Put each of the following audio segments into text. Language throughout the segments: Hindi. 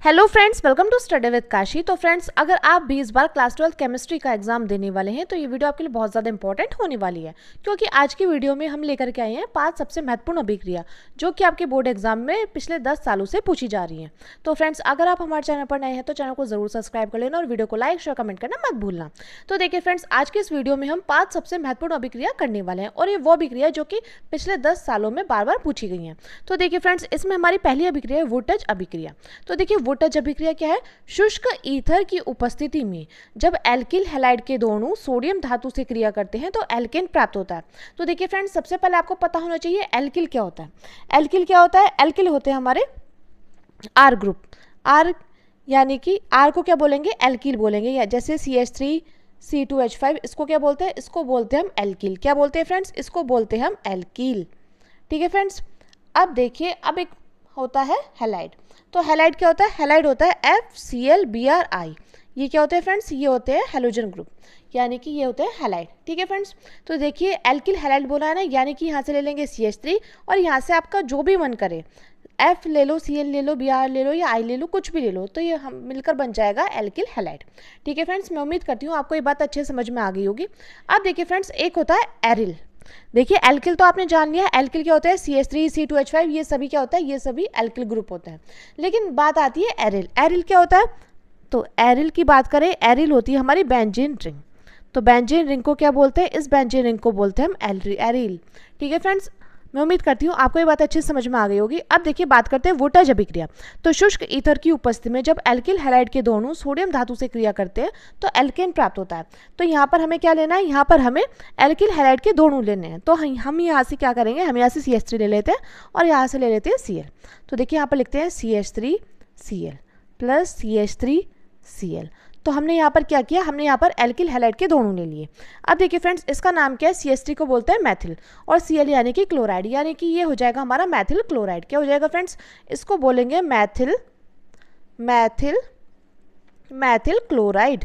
Hello friends, welcome to study with Kashi. तो फ्रेंड्स, अगर आप भी इस बार क्लास 12 केमिस्ट्री का एग्जाम देने वाले हैं तो ये वीडियो आपके लिए बहुत ज़्यादा इंपॉर्टेंट होने वाली है, क्योंकि आज की वीडियो में हम लेकर के आए हैं 5 सबसे महत्वपूर्ण अभिक्रिया जो कि आपके बोर्ड एग्जाम में पिछले 10 सालों से पूछी जा रही हैं। तो फ्रेंड्स, अगर आप हमारे चैनल पर नए हैं तो चैनल को जरूर सब्सक्राइब कर लेना और वीडियो को लाइक शेयर कमेंट करना मत भूलना। तो देखिए फ्रेंड्स, आज की इस वीडियो में हम 5 सबसे महत्वपूर्ण अभिक्रिया करने वाले हैं और ये वो अभिक्रिया जो कि पिछले 10 सालों में बार बार पूछी गई हैं। तो देखिए फ्रेंड्स, इसमें हमारी पहली अभिक्रिया है वुडटच अभिक्रिया। तो देखिए वुडटच अभिक्रिया क्या है? शुष्क ईथर की उपस्थिति में जब एल्किल हैलाइड के दो अणु सोडियम धातु से क्रिया करते हैं तो एल्केन प्राप्त होता है। तो देखिए फ्रेंड्स, सबसे पहले आपको पता होना चाहिए एल्किल क्या होता है। एल्किल क्या होता है? एल्किल होते हैं हमारे आर ग्रुप। आर यानी कि आर को क्या बोलेंगे? एल्किल बोलेंगे। या जैसे CH3 C2H5, इसको क्या बोलते हैं? इसको बोलते हैं हम एल्किल। क्या बोलते हैं फ्रेंड्स? इसको बोलते हैं हम एल्किल। ठीक है फ्रेंड्स, अब देखिए, अब एक होता है हैलाइड। तो हैलाइड क्या होता है? हैलाइड होता है FClBrI। ये क्या होते हैं फ्रेंड्स? ये होते हैं हैलोजन ग्रुप, यानी कि ये होते हैं हैलाइड। ठीक है फ्रेंड्स, तो देखिए एल्किल हैलाइड बोला है ना, यानी कि यहाँ से ले लेंगे CH3 और यहाँ से आपका जो भी मन करे, F ले लो, Cl ले लो, Br ले लो या I ले लो, कुछ भी ले लो, तो ये हम मिलकर बन जाएगा एल्किल हैलाइड। ठीक है फ्रेंड्स, मैं उम्मीद करती हूँ आपको ये बात अच्छे समझ में आ गई होगी। अब देखिए फ्रेंड्स, एक होता है एरिल। देखिए एल्किल तो आपने जान लिया, एल्किल क्या होता है? CH3 C2H5, ये सभी क्या होता है? ये सभी एल्किल ग्रुप होते हैं। लेकिन बात आती है एरिल। एरिल क्या होता है? तो एरिल की बात करें, एरिल होती है हमारी बेंजीन रिंग। तो बेंजीन रिंग को क्या बोलते हैं? इस बेंजीन रिंग को बोलते हैं हम एरिल। ठीक है फ्रेंड्स, मैं उम्मीद करती हूँ आपको ये बात अच्छे से समझ में आ गई होगी। अब देखिए बात करते हैं वुडटच अभिक्रिया। तो शुष्क ईथर की उपस्थिति में जब एल्किल हैलाइड के दोनों सोडियम धातु से क्रिया करते हैं तो एल्केन प्राप्त होता है। तो यहाँ पर हमें क्या लेना है? यहाँ पर हमें एल्किल हैलाइड के दोनों लेने हैं। तो हम यहाँ से क्या करेंगे? हम यहाँ से CH3 ले लेते हैं और यहाँ से ले लेते हैं Cl। तो देखिए यहाँ पर लिखते हैं CH3Cl प्लस CH3Cl। तो हमने यहाँ पर क्या किया? हमने यहाँ पर एल्किल हैलाइड के दोनों ले लिए। अब देखिए फ्रेंड्स, इसका नाम क्या है? CH3 को बोलते हैं मैथिल और Cl यानी कि क्लोराइड, यानी कि ये हो जाएगा हमारा मैथिल क्लोराइड। क्या हो जाएगा फ्रेंड्स? इसको बोलेंगे मैथिल मैथिल मैथिल क्लोराइड।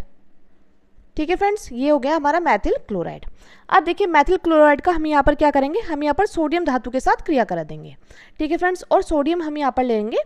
ठीक है फ्रेंड्स, ये हो गया हमारा मैथिल क्लोराइड। अब देखिए मैथिल क्लोराइड का हम यहाँ पर क्या करेंगे? हम यहाँ पर सोडियम धातु के साथ क्रिया करा देंगे। ठीक है फ्रेंड्स, और सोडियम हम यहाँ पर लेंगे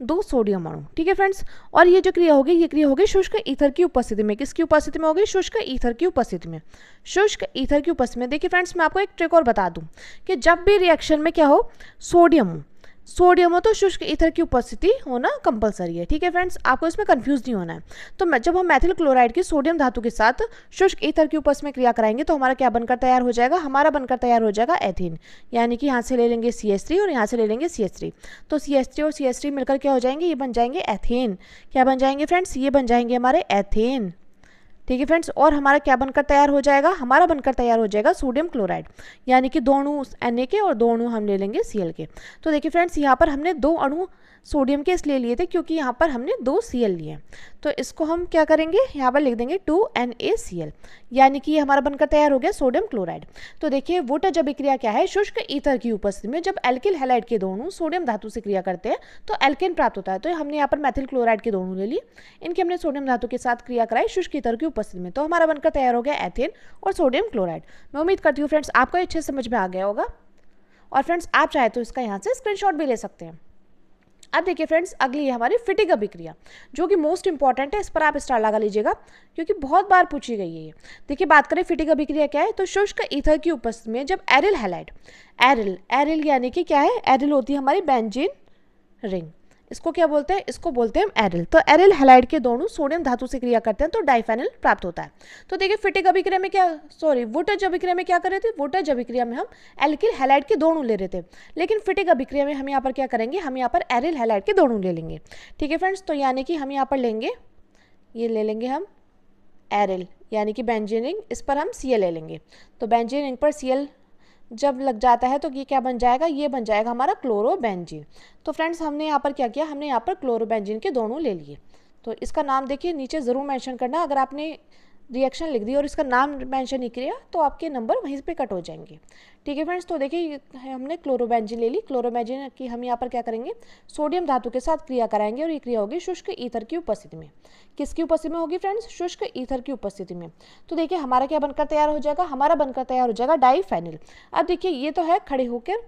2 सोडियम अणु। ठीक है फ्रेंड्स, और ये जो क्रिया होगी, ये क्रिया होगी शुष्क ईथर की उपस्थिति में। किसकी उपस्थिति में होगी? शुष्क ईथर की उपस्थिति में। शुष्क ईथर की उपस्थिति में देखिए फ्रेंड्स, मैं आपको एक ट्रिक और बता दूं कि जब भी रिएक्शन में क्या हो, सोडियम हो तो शुष्क ईथर की उपस्थिति होना कंपलसरी है। ठीक है फ्रेंड्स, आपको इसमें कंफ्यूज नहीं होना है। तो जब हम मैथिल क्लोराइड की सोडियम धातु के साथ शुष्क ईथर की उपस्थिति में क्रिया कराएंगे तो हमारा क्या बनकर तैयार हो जाएगा? हमारा बनकर तैयार हो जाएगा एथीन, यानी कि यहाँ से ले लेंगे CH3 और यहाँ से ले लेंगे CH3। तो CH3 और CH3 मिलकर क्या हो जाएंगे? ये बन जाएंगे एथेन। क्या बन जाएंगे फ्रेंड्स? ये बन जाएंगे हमारे एथेन। ठीक है फ्रेंड्स, और हमारा क्या बनकर तैयार हो जाएगा? हमारा बनकर तैयार हो जाएगा सोडियम क्लोराइड, यानी कि 2 अणु Na के और 2 अणु हम ले लेंगे Cl के। तो देखिए फ्रेंड्स, यहाँ पर हमने 2 अणु सोडियम के इसलिए लिए थे क्योंकि यहाँ पर हमने 2 Cl लिए। तो इसको हम क्या करेंगे? यहाँ पर लिख देंगे 2NaCl, यानी कि ये हमारा बनकर तैयार हो गया सोडियम क्लोराइड। तो देखिए वुडटच अभिक्रिया क्या है? शुष्क ईथर की उपस्थिति में जब एल्किल हैलाइड के दोनों सोडियम धातु से क्रिया करते हैं तो एल्केन प्राप्त होता है। तो हमने यहाँ पर मैथिल क्लोराइड के दोनों ले ली, इनकी हमने सोडियम धातु के साथ क्रिया कराई शुष्क ईथर की उपस्थिति में, तो हमारा बनकर तैयार हो गया एथेन और सोडियम क्लोराइड। मैं उम्मीद करती हूँ फ्रेंड्स आपको अच्छे से समझ में आ गया होगा, और फ्रेंड्स आप चाहे तो इसका यहाँ से स्क्रीनशॉट भी ले सकते हैं। अब देखिए फ्रेंड्स, अगली है हमारी फिटिक अभिक्रिया, जो कि मोस्ट इंपॉर्टेंट है। इस पर आप स्टार लगा लीजिएगा क्योंकि बहुत बार पूछी गई है ये। देखिए बात करें फिटिक अभिक्रिया क्या है, तो शुष्क ईथर की उपस्थिति में जब एरिल हैलाइड, एरिल यानी कि क्या है? एरिल होती है हमारी बेंजीन रिंग। इसको क्या बोलते हैं? इसको बोलते हैं हम एरिल। तो एरिल हैलाइड के दोनों सोडियम धातु से क्रिया करते हैं तो डाइफेनिल प्राप्त होता है। तो देखिए फिटिक अभिक्रिया में क्या, वुडटच अभिक्रिया में क्या कर रहे थे? वुडटच अभिक्रिया में हम एल्किल हैलाइड के दोनों ले रहे थे, लेकिन फिटिक अभिक्रिया में हम यहाँ पर क्या करेंगे? हम यहाँ पर एरिल हैलाइड के दोनों ले लेंगे। ठीक है फ्रेंड्स, तो यानी कि हम यहाँ पर लेंगे, ये ले लेंगे हम एरिल यानी कि बेंजीन रिंग, इस पर हम Cl ले लेंगे। तो बेंजीन रिंग पर Cl जब लग जाता है तो ये क्या बन जाएगा? ये बन जाएगा हमारा क्लोरोबेंजीन। तो फ्रेंड्स, हमने यहाँ पर क्या किया? हमने यहाँ पर क्लोरोबेंजीन के दोनों ले लिए। तो इसका नाम देखिए नीचे ज़रूर मेंशन करना। अगर आपने रिएक्शन लिख दी और इसका नाम मेंशन नहीं किया तो आपके नंबर वहीं पे कट हो जाएंगे। ठीक है फ्रेंड्स, तो देखिए हमने क्लोरोबेंजीन ले ली। क्लोरोबेंजीन की हम यहाँ पर क्या करेंगे? सोडियम धातु के साथ क्रिया कराएंगे और ये क्रिया होगी शुष्क ईथर की उपस्थिति में। किसकी उपस्थिति में होगी फ्रेंड्स? शुष्क ईथर की उपस्थिति में। तो देखिए हमारा क्या बनकर तैयार हो जाएगा? हमारा बनकर तैयार हो जाएगा डाइफेनिल। अब देखिए ये तो है खड़े होकर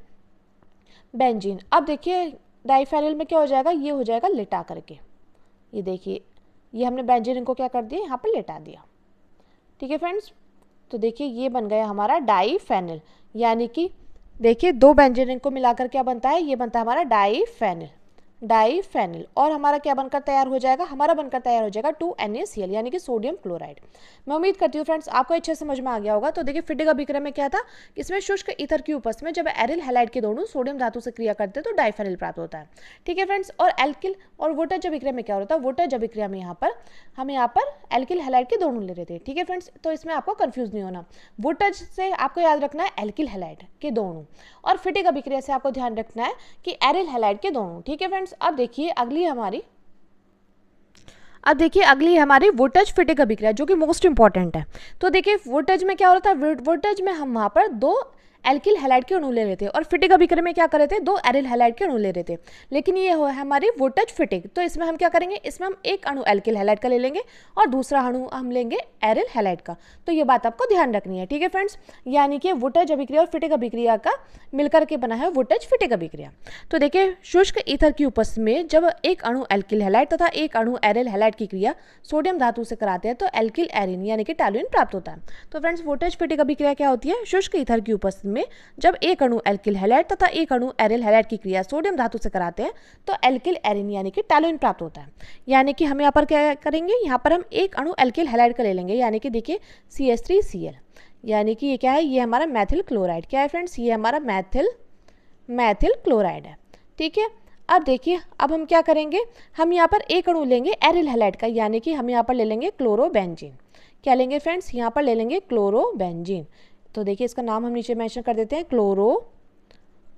बेंजीन। अब देखिए डाइफेनिल में क्या हो जाएगा? ये हो जाएगा लिटा करके। ये देखिए, ये हमने बेंजीन रिंग को क्या कर दिया, यहाँ पर लेटा दिया। ठीक है फ्रेंड्स, तो देखिए ये बन गया हमारा डाईफेनिल, यानी कि देखिए दो बेंजीन रिंग को मिलाकर क्या बनता है, ये बनता है हमारा डाईफेनिल। डाईफेनिल और हमारा क्या बनकर तैयार हो जाएगा, हमारा बनकर तैयार हो जाएगा 2NaCl यानी कि सोडियम क्लोराइड। मैं उम्मीद करती हूँ फ्रेंड्स आपको अच्छे से समझ में आ गया होगा। तो देखिए फिटिक अभिक्रिया में क्या था, इसमें शुष्क ईथर की उपस्थिति में जब एरिल हैलाइड के दोनों सोडियम धातु से क्रिया करते हैं तो डाईफेनिल प्राप्त होता है। ठीक है फ्रेंड्स, और एल्किल और वोल्टेज अभिक्रिया में क्या होता है, वोल्टेज अभिक्रिया में यहाँ पर एल्किल हैलाइड के दोनों ले रहे थे। ठीक है फ्रेंड्स, तो इसमें आपको कंफ्यूज नहीं होना, वोल्टेज से आपको याद रखना है एल्किल हैलाइड के दोनों, और फिटिक अभिक्रिया से आपको ध्यान रखना है कि एरिल हैलाइड के दोनों। ठीक है फ्रेंड्स, अब देखिए अगली हमारी वोल्टेज फिटिक अभिक्रिया जो कि मोस्ट इंपॉर्टेंट है। तो देखिए वोल्टेज में क्या होता है, वोल्टेज में हम वहां पर दो एल्किल हैलाइड के अणु ले रहे थे और फिटिक अभिक्रिया में क्या कर रहे थे, दो एरिल हैलाइड के अणु ले रहे थे। लेकिन ये है हमारी वोल्टेज फिटिक, तो इसमें हम क्या करेंगे, इसमें हम एक अणु एल्किल हैलाइड का ले लेंगे और दूसरा अणु हम लेंगे एरिल हैलाइड का। तो ये बात आपको ध्यान रखनी है। ठीक है फ्रेंड्स, यानी कि वोल्टेज अभिक्रिया और फिटिक अभिक्रिया का मिलकर के बना है वोल्टेज फिटिक अभिक्रिया। तो देखिए शुष्क ईथर की उपस्थिति में जब एक अणु एल्किल हैलाइड तथा एक अणु एरिल हैलाइड की क्रिया सोडियम धातु से कराते हैं तो एल्किल एरिन यानी कि टॉल्यूइन प्राप्त होता है। तो फ्रेंड्स वोल्टेज फिटिक अभिक्रिया क्या होती है, शुष्क ईथर की उपस्थिति में जब एक अणु एल्किल हैलाइड तथा एक अणु एरिल हैलाइड की क्रिया सोडियम धातु से कराते हैं तो एल्किल एरिन यानी कि टॉल्यूइन प्राप्त होता है। यानी कि हम यहाँ पर क्या करेंगे, यहाँ पर हम एक अणु एल्किल हैलाइड का ले लेंगे, यानी कि देखिए CH3Cl, यानी कि ये क्या है, ये हमारा मैथिल क्लोराइड। क्या है फ्रेंड्स, ये हमारा मैथिल क्लोराइड है। ठीक है, अब देखिए अब हम क्या करेंगे, हम यहाँ पर एक अणु लेंगे एरिल हैलाइड का, यानी कि हम यहाँ पर ले लेंगे क्लोरोबेंजीन। क्या लेंगे फ्रेंड्स, यहाँ पर ले लेंगे क्लोरोबेंजीन। तो देखिए इसका नाम हम नीचे मेंशन कर देते हैं,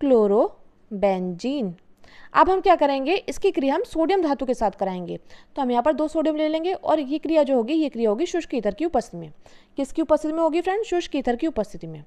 क्लोरोबेंजीन। अब हम क्या करेंगे, इसकी क्रिया हम सोडियम धातु के साथ कराएंगे। तो हम यहाँ पर 2 सोडियम ले लेंगे और ये क्रिया जो होगी, ये क्रिया होगी शुष्क ईथर की उपस्थिति में। किसकी उपस्थिति में होगी फ्रेंड, शुष्क ईथर की उपस्थिति में।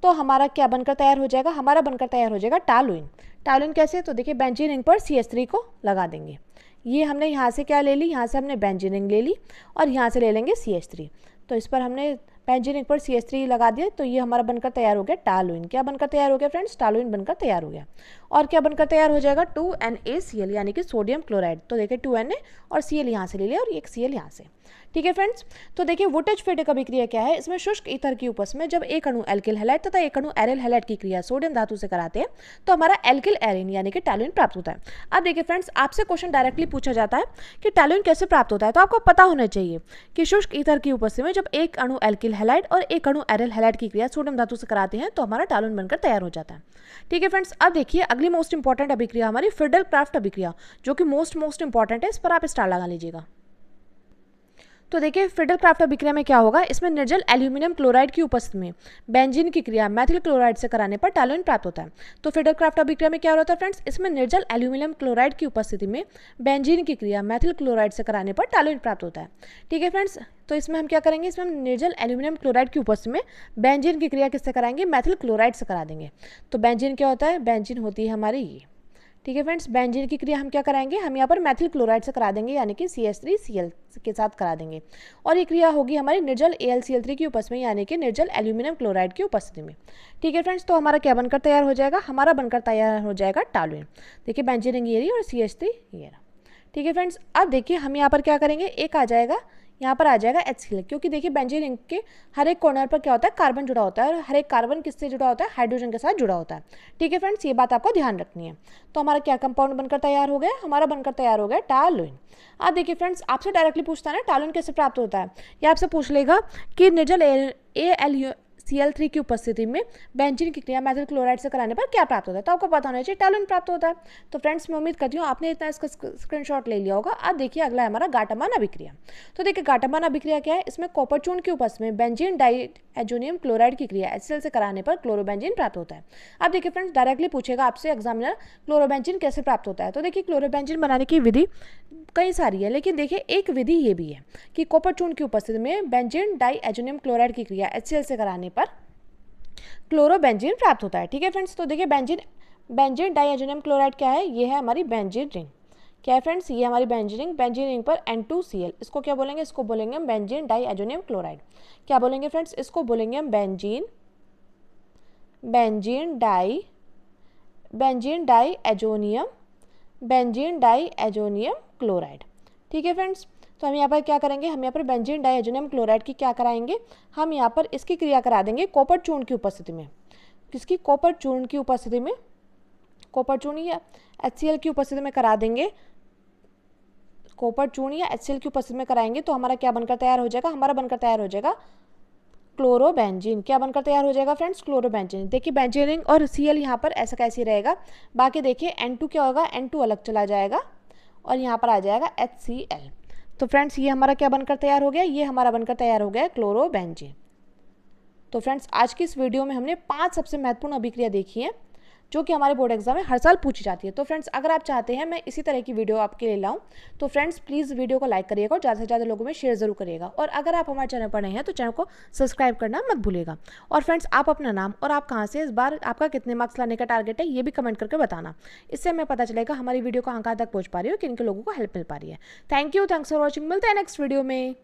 तो हमारा क्या बनकर तैयार हो जाएगा, हमारा बनकर तैयार हो जाएगा टॉल्यूइन। टॉल्यूइन कैसे, तो देखिए बेंजीन रिंग पर CH3 को लगा देंगे। ये हमने यहाँ से क्या ले ली, यहाँ से हमने बेंजीन रिंग ले ली और यहाँ से ले लेंगे CH3। तो इस पर हमने बेंजीन रिंग पर CH3 लगा दिया, तो ये हमारा बनकर तैयार हो गया टॉल्यूइन। क्या बनकर तैयार हो गया फ्रेंड्स, टॉल्यूइन बनकर तैयार हो गया। और क्या बनकर तैयार हो जाएगा, 2NaCl यानी कि सोडियम क्लोराइड। तो देखिए 2Na और Cl यहाँ से ले लिया और एक Cl यहाँ से। ठीक है फ्रेंड्स, तो देखिए वोल्टेज फिटिक अभिक्रिया क्या है, इसमें शुष्क ईथर की उपस्थिति में जब एक अणु एल्किल हैलाइड तथा एक अणु एरिल हैलाइड की क्रिया सोडियम धातु से कराते हैं तो हमारा एल्किल एरिन यानी कि टॉल्यूइन प्राप्त होता है। अब देखिए फ्रेंड्स, आपसे क्वेश्चन डायरेक्टली पूछा जाता है कि टॉल्यूइन कैसे प्राप्त होता है, तो आपको पता होना चाहिए कि शुष्क ईथर की उपस्थिति में जब एक अणु एल्किल हैलाइड और एक अणु एरिल हैलाइड की क्रिया सोडियम धातु से कराते हैं तो हमारा टॉल्यूइन बनकर तैयार हो जाता है। ठीक है फ्रेंड्स, अब देखिए अगली मोस्ट इंपॉर्टेंट अभिक्रिया हमारी फ्रीडल क्राफ्ट अभिक्रिया, जो कि मोस्ट इंपॉर्टेंट है, इस पर आप स्टार लगा लीजिएगा। तो देखिए फ्रीडल क्राफ्ट अभिक्रिया में क्या होगा, इसमें निर्जल एल्यूमिनियम क्लोराइड की उपस्थिति में बेंजीन की क्रिया मैथिल क्लोराइड से कराने पर टॉल्यूइन प्राप्त होता है। तो फ्रीडल क्राफ्ट अभिक्रिया में क्या होता है फ्रेंड्स, इसमें निर्जल एल्यूमिनियम क्लोराइड की उपस्थिति में बेंजीन की क्रिया मैथिल क्लोराइड से कराने पर टॉल्यूइन प्राप्त होता है। ठीक है फ्रेंड्स, तो इसमें हम क्या करेंगे, इसमें हम निर्जल एल्यूमिनियम क्लोराइड की उपस्थिति में बेंजीन की क्रिया किससे कराएंगे, मैथिल क्लोराइड से करा देंगे। तो बेंजीन क्या होता है, बेंजीन होती है हमारी ये। ठीक है फ्रेंड्स, बेंजीन की क्रिया हम क्या कराएंगे, हम यहाँ पर मैथिल क्लोराइड से करा देंगे, यानी कि CH3Cl के साथ करा देंगे। और ये क्रिया होगी हमारी निर्जल AlCl3 की उपस्थिति में, यानी कि निर्जल एल्यूमिनियम क्लोराइड की उपस्थिति में। ठीक है फ्रेंड्स, तो हमारा क्या बनकर तैयार हो जाएगा, हमारा बनकर तैयार हो जाएगा टॉल्यूइन। देखिए बेंजीन रिंग ये रही और CH3 ये रहा। ठीक है फ्रेंड्स, अब देखिए हम यहाँ पर क्या करेंगे, एक आ जाएगा यहाँ पर आ जाएगा HCl, क्योंकि देखिए बेंजीन रिंग के हर एक कॉर्नर पर क्या होता है, कार्बन जुड़ा होता है और हर एक कार्बन किससे जुड़ा होता है, हाइड्रोजन के साथ जुड़ा होता है। ठीक है फ्रेंड्स, ये बात आपको ध्यान रखनी है। तो हमारा क्या कंपाउंड बनकर तैयार हो गया, हमारा बनकर तैयार हो गया टॉल्यूइन। अब देखिए फ्रेंड्स, आपसे डायरेक्टली पूछता है ना टॉल्यूइन कैसे प्राप्त होता है, या आपसे पूछ लेगा कि निर्जल AlCl3 की उपस्थिति में बेंजीन की क्रिया मैथिल क्लोराइड से कराने पर क्या प्राप्त होता है, तो आपको पता होना चाहिए टॉल्यूइन प्राप्त होता है। तो फ्रेंड्स मैं उम्मीद करती हूँ आपने इतना इसका स्क्रीनशॉट ले लिया होगा। अब देखिए अगला है हमारा गाटामान अभिक्रिया। तो देखिए गाटामान अभिक्रिया क्या है, इसमें कॉपर चूर्ण की उपस्थिति में बेंजीन डाइएजोनियम क्लोराइड की क्रिया HCl से कराने पर क्लोरोबेंजीन प्राप्त होता है। अब देखिए फ्रेंड्स, डायरेक्टली पूछेगा आपसे एग्जामिनर क्लोरोबेंजीन कैसे प्राप्त होता है, तो देखिए क्लोरोबेंजीन बनाने की विधि कई सारी है, लेकिन देखिए एक विधि ये भी है कि कॉपर चूर्ण की उपस्थिति में बेंजीन डाइएजोनियम क्लोराइड की क्रिया HCl से कराने पर क्लोरोबेंजीन प्राप्त होता है। ठीक है फ्रेंड्स, तो देखिए बेंजीन डाइएजोनियम क्लोराइड क्या है, ये है हमारी बेंजीन रिंग। क्या है फ्रेंड्स, ये हमारी बेंजीन रिंग पर N2Cl, इसको क्या बोलेंगे, इसको बोलेंगे हम बेंजीन डाइएजोनियम क्लोराइड। क्या बोलेंगे फ्रेंड्स, इसको बोलेंगे हम बेंजीन डाइएजोनियम क्लोराइड। ठीक है फ्रेंड्स, तो हम यहाँ पर क्या करेंगे, हम यहाँ पर बेंजीन डाइहाइड्रोनियम क्लोराइड की क्या कराएंगे, हम यहाँ पर इसकी क्रिया करा देंगे कॉपर चूर्ण की उपस्थिति में। किसकी? कॉपर चूर्ण की उपस्थिति में, कॉपर चूर्ण या HCl की उपस्थिति में करा देंगे, कॉपर चूर्ण या HCl की उपस्थिति में कराएंगे तो हमारा क्या बनकर तैयार हो जाएगा, हमारा बनकर तैयार हो जाएगा क्लोरोबेंजीन। क्या बनकर तैयार हो जाएगा फ्रेंड्स? क्लोरोबेंजीन। देखिए बेंजीन और Cl यहाँ पर ऐसा कैसे रहेगा, बाकी देखिए N2 क्या होगा, N2 अलग चला जाएगा और यहाँ पर आ जाएगा HCl। तो फ्रेंड्स ये हमारा क्या बनकर तैयार हो गया, ये हमारा बनकर तैयार हो गया क्लोरोबेंजीन। तो फ्रेंड्स आज की इस वीडियो में हमने 5 सबसे महत्वपूर्ण अभिक्रिया देखी है जो कि हमारे बोर्ड एग्जाम में हर साल पूछी जाती है। तो फ्रेंड्स अगर आप चाहते हैं मैं इसी तरह की वीडियो आपके लिए लाऊं तो फ्रेंड्स प्लीज़ वीडियो को लाइक करिएगा और ज़्यादा से ज़्यादा लोगों में शेयर जरूर करिएगा। और अगर आप हमारे चैनल पर नए हैं तो चैनल को सब्सक्राइब करना मत भूलिएगा। और फ्रेंड्स आप अपना नाम और आप कहाँ से, इस बार आपका कितने मार्क्स लाने का टारगेट है ये भी कमेंट करके बताना। इससे हमें पता चलेगा हमारी वीडियो कहाँ तक पहुँच पा रही है, किन किन लोगों को हेल्प मिल पा रही है। Thank you, thanks for watching. मिलते हैं नेक्स्ट वीडियो में।